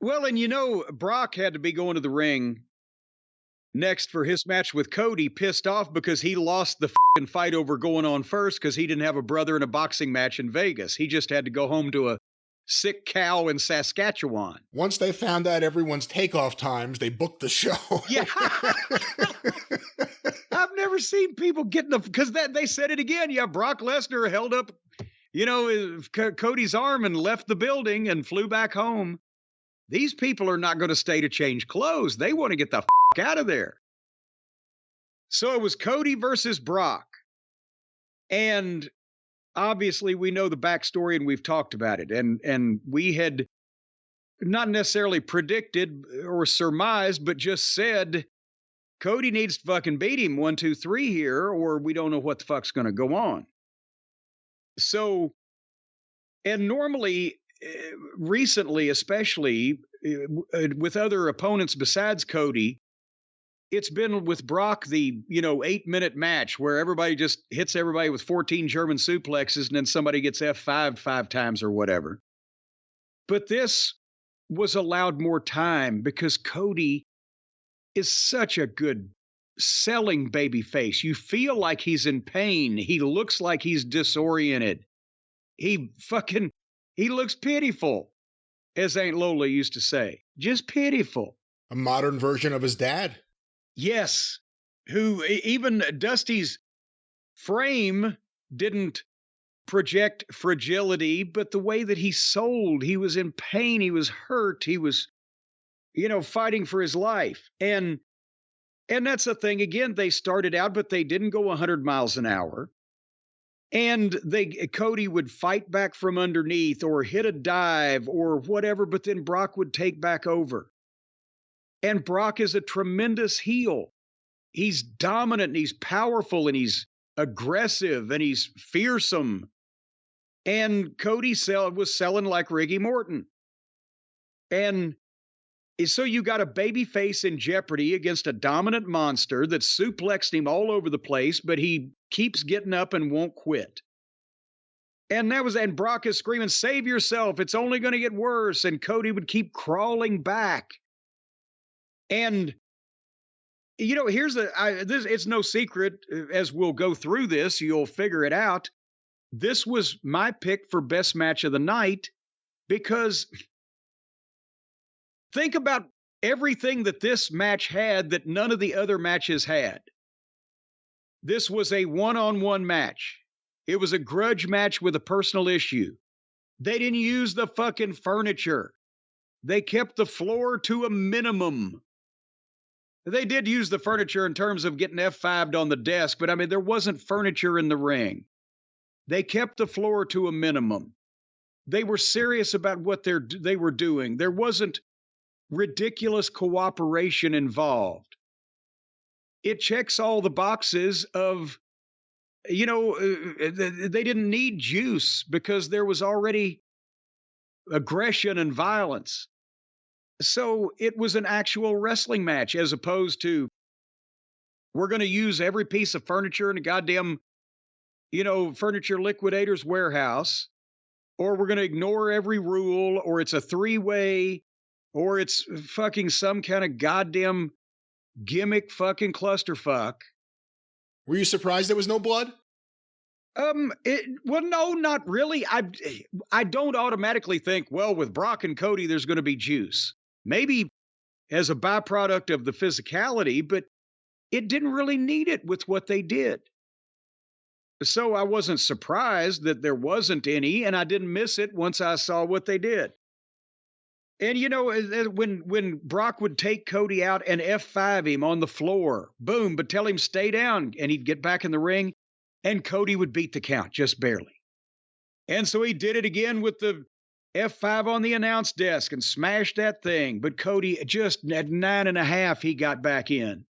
Well, and Brock had to be going to the ring next for his match with Cody, pissed off because he lost the fight over going on first because he didn't have a brother in a boxing match in Vegas. He just had to go home to a sick cow in Saskatchewan. Once they found out everyone's takeoff times, they booked the show. Yeah. I've never seen people getting because they said it again. Yeah, Brock Lesnar held up, Cody's arm and left the building and flew back home. These people are not going to stay to change clothes. They want to get the out of there. So it was Cody versus Brock. And obviously we know the backstory and we've talked about it. And we had not necessarily predicted or surmised, but just said, Cody needs to fucking beat him 1, 2, 3 here, or we don't know what the fuck's going to go on. So, and normally, recently, especially with other opponents besides Cody, it's been with Brock the 8-minute match where everybody just hits everybody with 14 German suplexes and then somebody gets F5 5 times or whatever. But this was allowed more time because Cody is such a good selling baby face. You feel like he's in pain. He looks like he's disoriented. He looks pitiful, as Aunt Lola used to say. Just pitiful. A modern version of his dad. Yes. Who even Dusty's frame didn't project fragility, but the way that he sold, he was in pain, he was hurt, he was, fighting for his life. And that's the thing. Again, they started out, but they didn't go 100 miles an hour. And Cody would fight back from underneath or hit a dive or whatever, but then Brock would take back over. And Brock is a tremendous heel. He's dominant and he's powerful and he's aggressive and he's fearsome. And Cody was selling like Ricky Morton. And so you got a baby face in jeopardy against a dominant monster that suplexed him all over the place, but he keeps getting up and won't quit. And Brock is screaming, save yourself. It's only going to get worse. And Cody would keep crawling back. And, it's no secret as we'll go through this, you'll figure it out. This was my pick for best match of the night because think about everything that this match had that none of the other matches had. This was a one-on-one match. It was a grudge match with a personal issue. They didn't use the fucking furniture. They kept the floor to a minimum. They did use the furniture in terms of getting F5'd on the desk, but there wasn't furniture in the ring. They kept the floor to a minimum. They were serious about what they were doing. There wasn't ridiculous cooperation involved. It checks all the boxes of, they didn't need juice because there was already aggression and violence. So it was an actual wrestling match as opposed to we're going to use every piece of furniture in a goddamn, furniture liquidator's warehouse, or we're going to ignore every rule, or it's a 3-way, or it's fucking some kind of goddamn gimmick fucking clusterfuck. Were you surprised there was no blood? Well, no, not really. I don't automatically think, well, with Brock and Cody, there's going to be juice. Maybe as a byproduct of the physicality, but it didn't really need it with what they did. So I wasn't surprised that there wasn't any, and I didn't miss it once I saw what they did. And, when Brock would take Cody out and F5 him on the floor, boom, but tell him stay down, and he'd get back in the ring, and Cody would beat the count just barely. And so he did it again with the F5 on the announce desk and smashed that thing. But Cody, just at 9.5, he got back in.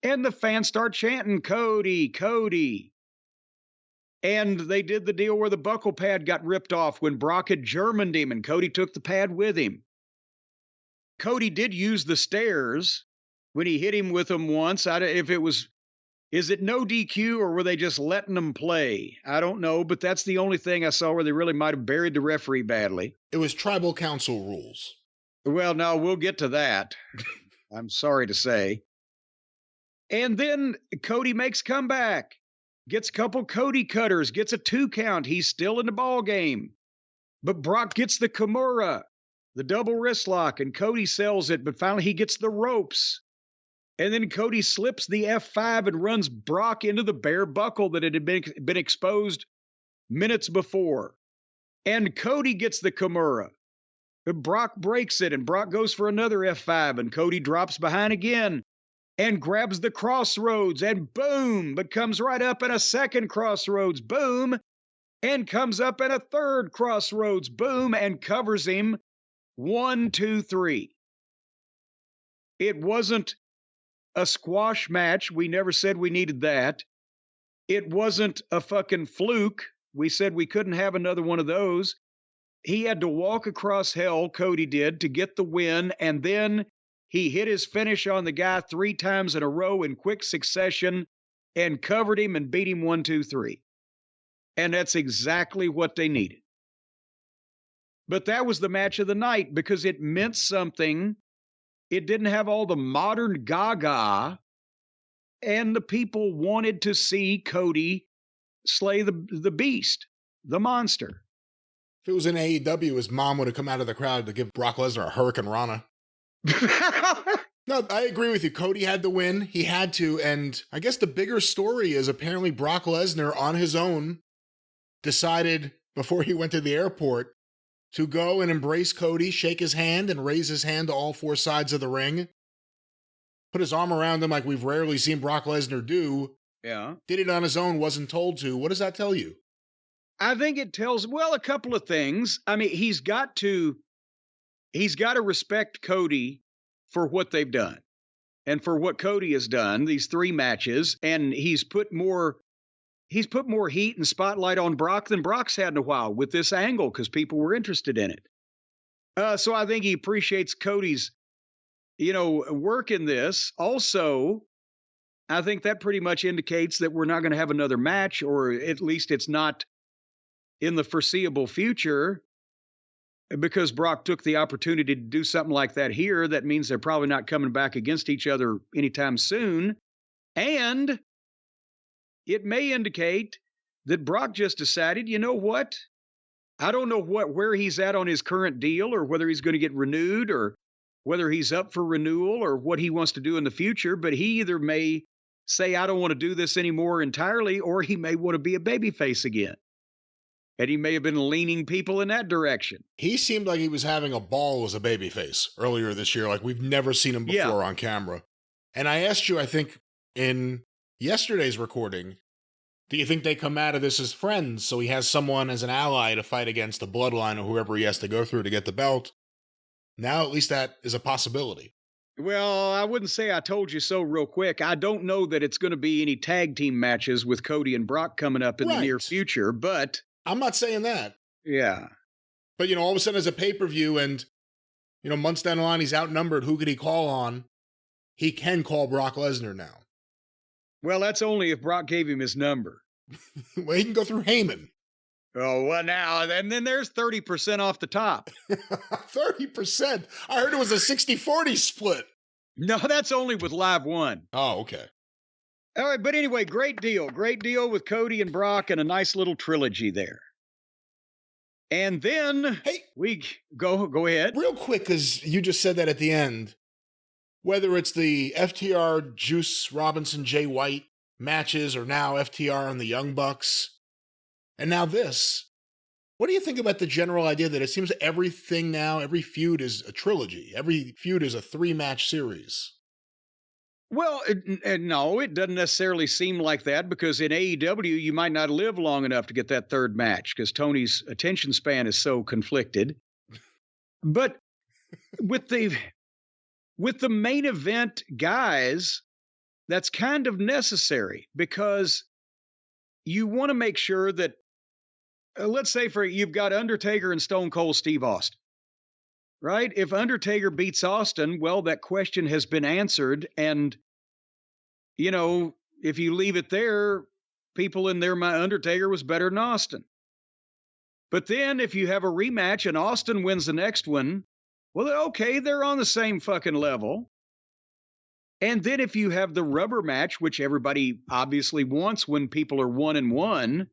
And the fans start chanting, Cody, Cody. And they did the deal where the buckle pad got ripped off when Brock had Germaned him and Cody took the pad with him. Cody did use the stairs when he hit him with them once. Is it no DQ or were they just letting them play? I don't know, but that's the only thing I saw where they really might have buried the referee badly. It was tribal council rules. Well, no, we'll get to that. I'm sorry to say. And then Cody makes comeback, gets a couple Cody cutters, gets a 2 count. He's still in the ball game. But Brock gets the Kimura, the double wrist lock, and Cody sells it. But finally, he gets the ropes. And then Cody slips the F5 and runs Brock into the bare buckle that had been exposed minutes before. And Cody gets the Kimura. But Brock breaks it, and Brock goes for another F5, and Cody drops behind again and grabs the crossroads, and boom, but comes right up in a second crossroads, boom, and comes up in a third crossroads, boom, and covers him 1, 2, 3. It wasn't a squash match. We never said we needed that. It wasn't a fucking fluke. We said we couldn't have another one of those. He had to walk across hell, Cody did, to get the win, and then he hit his finish on the guy 3 times in a row in quick succession and covered him and beat him 1, 2, 3. And that's exactly what they needed. But that was the match of the night because it meant something. It didn't have all the modern gaga, and the people wanted to see Cody slay the beast, the monster. If it was in AEW, his mom would have come out of the crowd to give Brock Lesnar a Hurricane Rana. No, I agree with you. Cody had the win. He had to. And I guess the bigger story is apparently Brock Lesnar on his own decided before he went to the airport to go and embrace Cody, shake his hand, and raise his hand to all 4 sides of the ring. Put his arm around him like we've rarely seen Brock Lesnar do. Yeah. Did it on his own, wasn't told to. What does that tell you? I think it tells, well, a couple of things. I mean, he's got to respect Cody for what they've done and for what Cody has done, these 3 matches. And he's put more heat and spotlight on Brock than Brock's had in a while with this angle because people were interested in it. So I think he appreciates Cody's, work in this. Also, I think that pretty much indicates that we're not going to have another match, or at least it's not in the foreseeable future, because Brock took the opportunity to do something like that here. That means they're probably not coming back against each other anytime soon. And it may indicate that Brock just decided, you know what? I don't know where he's at on his current deal, or whether he's going to get renewed, or whether he's up for renewal, or what he wants to do in the future. But he either may say, I don't want to do this anymore entirely, or he may want to be a babyface again. And he may have been leaning people in that direction. He seemed like he was having a ball as a babyface earlier this year, like we've never seen him before on camera. And I asked you, I think, in yesterday's recording, do you think they come out of this as friends, so he has someone as an ally to fight against the bloodline or whoever he has to go through to get the belt? Now, at least that is a possibility. Well, I wouldn't say I told you so real quick. I don't know that it's going to be any tag team matches with Cody and Brock coming up in the near future, but I'm not saying that. Yeah. But, all of a sudden as a pay-per-view and, months down the line, he's outnumbered. Who could he call on? He can call Brock Lesnar now. Well, that's only if Brock gave him his number. Well, he can go through Heyman. Oh, well, now, and then there's 30% off the top. 30%? I heard it was a 60-40 split. No, that's only with Live One. Oh, okay. All right, but anyway, great deal. Great deal with Cody and Brock, and a nice little trilogy there. And then we go ahead. Real quick, because you just said that at the end. Whether it's the FTR, Juice Robinson, Jay White matches, or now FTR and the Young Bucks, and now this. What do you think about the general idea that it seems everything now, every feud is a trilogy? Every feud is a 3-match series? Well, no, it doesn't necessarily seem like that, because in AEW, you might not live long enough to get that 3rd match because Tony's attention span is so conflicted. But with the main event guys, that's kind of necessary, because you want to make sure that, let's say you've got Undertaker and Stone Cold Steve Austin, right? If Undertaker beats Austin, well, that question has been answered. And, if you leave it there, people in there, my Undertaker was better than Austin. But then if you have a rematch and Austin wins the next one, Well, okay, they're on the same fucking level. And then if you have the rubber match, which everybody obviously wants when people are 1-1,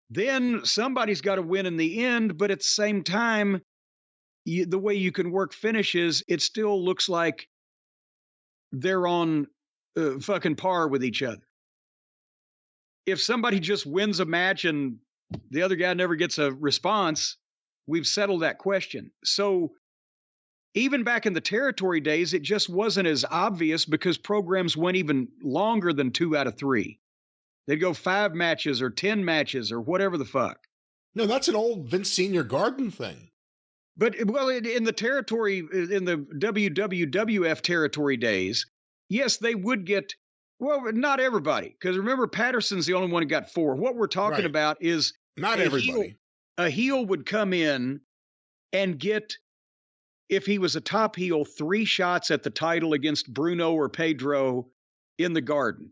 then somebody's got to win in the end. But at the same time, the way you can work finishes, it still looks like they're on fucking par with each other. If somebody just wins a match and the other guy never gets a response, we've settled that question. So even back in the territory days, it just wasn't as obvious because programs went even longer than 2 out of 3. They'd go 5 matches or 10 matches or whatever the fuck. No, that's an old Vince Senior Garden thing. But, well, in the territory, in the WWF territory days, yes, they would get, well, not everybody. Because remember, Patterson's the only one who got 4. What we're talking about is not everybody. A heel would come in and get, if he was a top heel, 3 shots at the title against Bruno or Pedro in the Garden.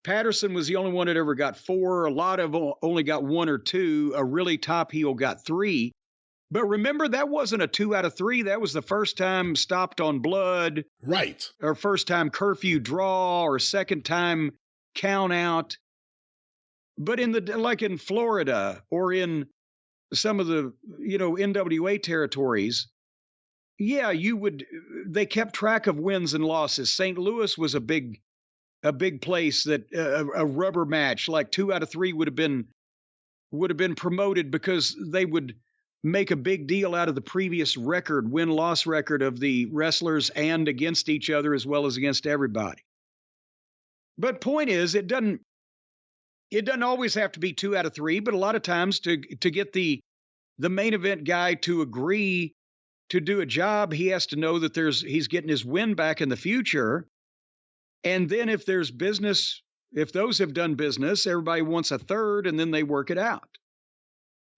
Patterson was the only one that ever got 4. A lot of only got 1 or 2. A really top heel got 3. But remember, that wasn't a 2 out of 3. That was the first time stopped on blood. Right. Or first time curfew draw or second time count out. But in like in Florida or in some of the, NWA territories, yeah, they kept track of wins and losses. St. Louis was a big place that a rubber match like 2 out of 3 would have been promoted because they would make a big deal out of the previous win-loss record of the wrestlers and against each other as well as against everybody. But point is, it doesn't always have to be 2 out of 3, but a lot of times to get the main event guy to agree to do a job, he has to know that he's getting his win back in the future. And then if there's business, if those have done business, everybody wants a third and then they work it out.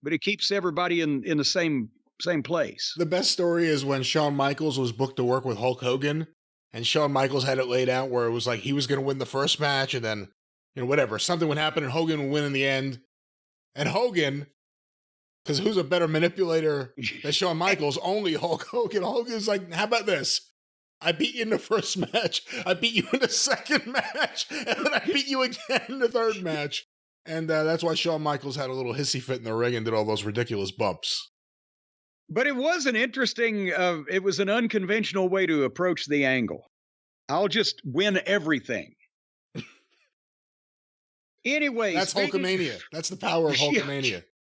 But it keeps everybody in the same place. The best story is when Shawn Michaels was booked to work with Hulk Hogan, and Shawn Michaels had it laid out where it was like he was going to win the first match, and then, whatever, something would happen, and Hogan would win in the end. And Hogan, because who's a better manipulator than Shawn Michaels? Only Hulk Hogan. Hogan's like, how about this? I beat you in the first match, I beat you in the second match, and then I beat you again in the third match. And that's why Shawn Michaels had a little hissy fit in the ring and did all those ridiculous bumps. But it was it was an unconventional way to approach the angle. I'll just win everything. Anyway. That's Hulkamania. That's the power of Hulkamania.